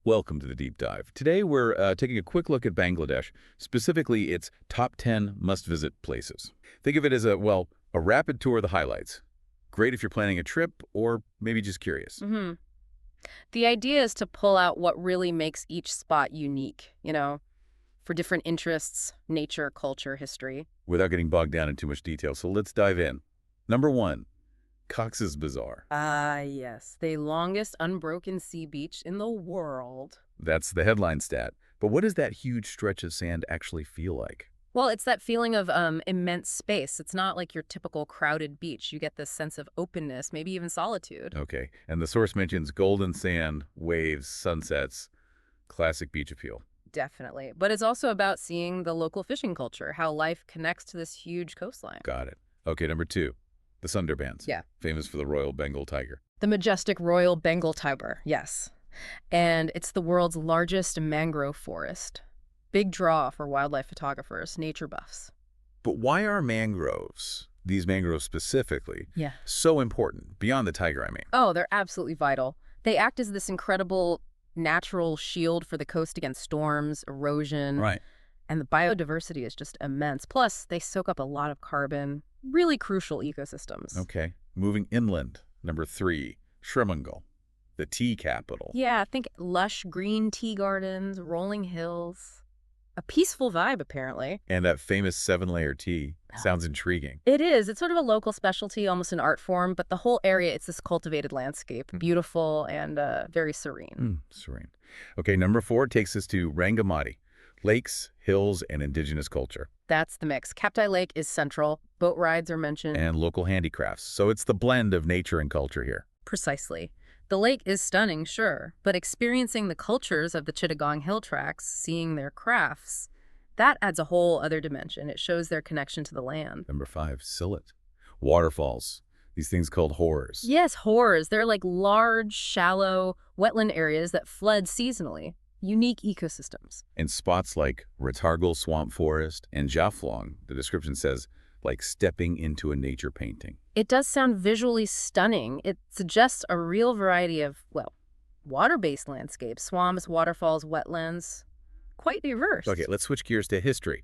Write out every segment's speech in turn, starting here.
Welcome to the deep dive. Today we're taking a quick look at Bangladesh, specifically its top 10 must-visit places. Think of it as a rapid tour of the highlights. Great if you're planning a trip or maybe just curious. hmm The idea is to pull out what really makes each spot unique, for different interests, nature, culture, history. Without getting bogged down in too much detail, so let's dive in. Number 1, Cox's Bazar. Ah, yes. The longest unbroken sea beach in the world. That's the headline stat. But what does that huge stretch of sand actually feel like? Well, it's that feeling of immense space. It's not like your typical crowded beach. You get this sense of openness, maybe even solitude. Okay, and the source mentions golden sand, waves, sunsets, classic beach appeal. Definitely. But it's also about seeing the local fishing culture, how life connects to this huge coastline. Got it. Okay, number 2, the Sundarbans, Yeah. famous for the Royal Bengal tiger. The majestic Royal Bengal tiger, yes. And it's the world's largest mangrove forest. Big draw for wildlife photographers, nature buffs. But why are mangroves, these mangroves specifically, Yeah. so important, beyond the tiger, I mean? Oh, they're absolutely vital. They act as this incredible natural shield for the coast against storms, erosion, Right. and the biodiversity is just immense. Plus, they soak up a lot of carbon, really crucial ecosystems. Okay, moving inland, number 3, Srimangal, the tea capital. Yeah, think lush green tea gardens, rolling hills. A peaceful vibe, apparently. And that famous 7-layer tea sounds intriguing. It is. It's sort of a local specialty, almost an art form, but the whole area, it's this cultivated landscape, beautiful and very serene. Serene. Okay, number 4 takes us to Rangamati, lakes, hills, and indigenous culture, That's the mix. Kaptai Lake is central. Boat rides are mentioned. and local handicrafts. So it's the blend of nature and culture here. Precisely. The lake is stunning, sure, but experiencing the cultures of the Chittagong Hill Tracts, seeing their crafts, that adds a whole other dimension. It shows their connection to the land. Number 5, Sylhet, waterfalls, these things called horrors. Yes, horrors. They're like large, shallow, wetland areas that flood seasonally. Unique ecosystems. And spots like Ratargal Swamp Forest and Jaflong, the description says, like stepping into a nature painting. It does sound visually stunning. It suggests a real variety of, water-based landscapes, swamps, waterfalls, wetlands. Quite diverse. Okay, let's switch gears to history.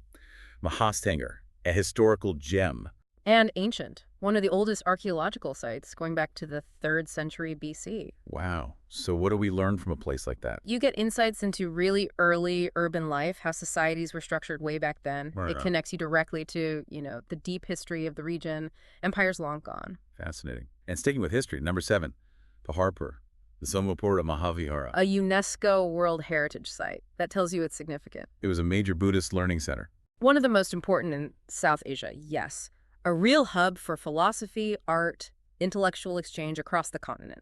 Mahastanger, a historical gem. And ancient. One of the oldest archaeological sites, going back to the 3rd century BC. Wow. So what do we learn from a place like that? You get insights into really early urban life, how societies were structured way back then. Right It on. connects you directly to, the deep history of the region. Empires long gone. Fascinating. And sticking with history, number 7, Paharpur, the Somapura Mahavihara. A UNESCO World Heritage Site. That tells you it's significant. It was a major Buddhist learning center. One of the most important in South Asia, yes. A real hub for philosophy, art, intellectual exchange across the continent.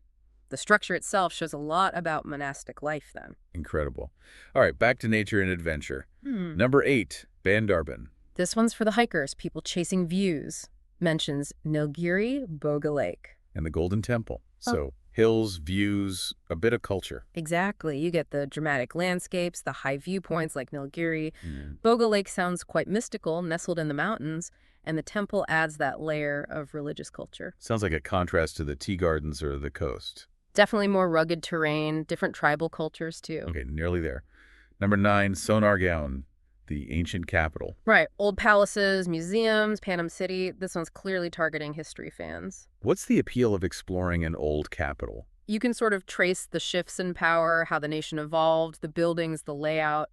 The structure itself shows a lot about monastic life then. Incredible. All right, back to nature and adventure. Number 8, Bandarban. This one's for the hikers, people chasing views. Mentions Nilgiri Boga Lake. And the Golden Temple. So hills, views, a bit of culture. Exactly. You get the dramatic landscapes, the high viewpoints like Nilgiri. Boga Lake sounds quite mystical, nestled in the mountains, and the temple adds that layer of religious culture. Sounds like a contrast to the tea gardens or the coast. Definitely more rugged terrain, different tribal cultures too. Okay, nearly there. Number 9, Sonargaon, the ancient capital. Right. Old palaces, museums, Panam City. This one's clearly targeting history fans. What's the appeal of exploring an old capital? You can sort of trace the shifts in power, how the nation evolved, the buildings, the layout.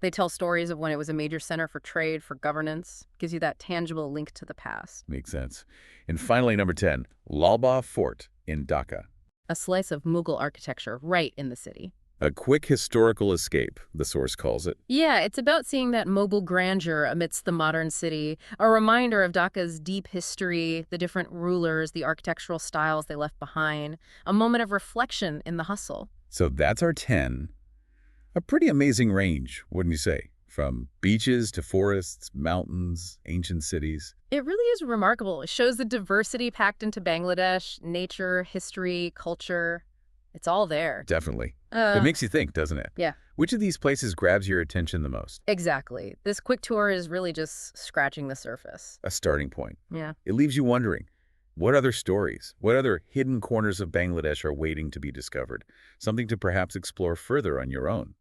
They tell stories of when it was a major center for trade, for governance. Gives you that tangible link to the past. Makes sense. And finally, number 10, Lalbagh Fort in Dhaka. A slice of Mughal architecture right in the city. A quick historical escape, the source calls it. Yeah, it's about seeing that mobile grandeur amidst the modern city, a reminder of Dhaka's deep history, the different rulers, the architectural styles they left behind, a moment of reflection in the hustle. So that's our 10. A pretty amazing range, wouldn't you say? From beaches to forests, mountains, ancient cities. It really is remarkable. It shows the diversity packed into Bangladesh, nature, history, culture. It's all there. Definitely. It makes you think, doesn't it? Yeah. Which of these places grabs your attention the most? Exactly. This quick tour is really just scratching the surface. A starting point. Yeah. It leaves you wondering, What other stories, what other hidden corners of Bangladesh are waiting to be discovered? Something to perhaps explore further on your own.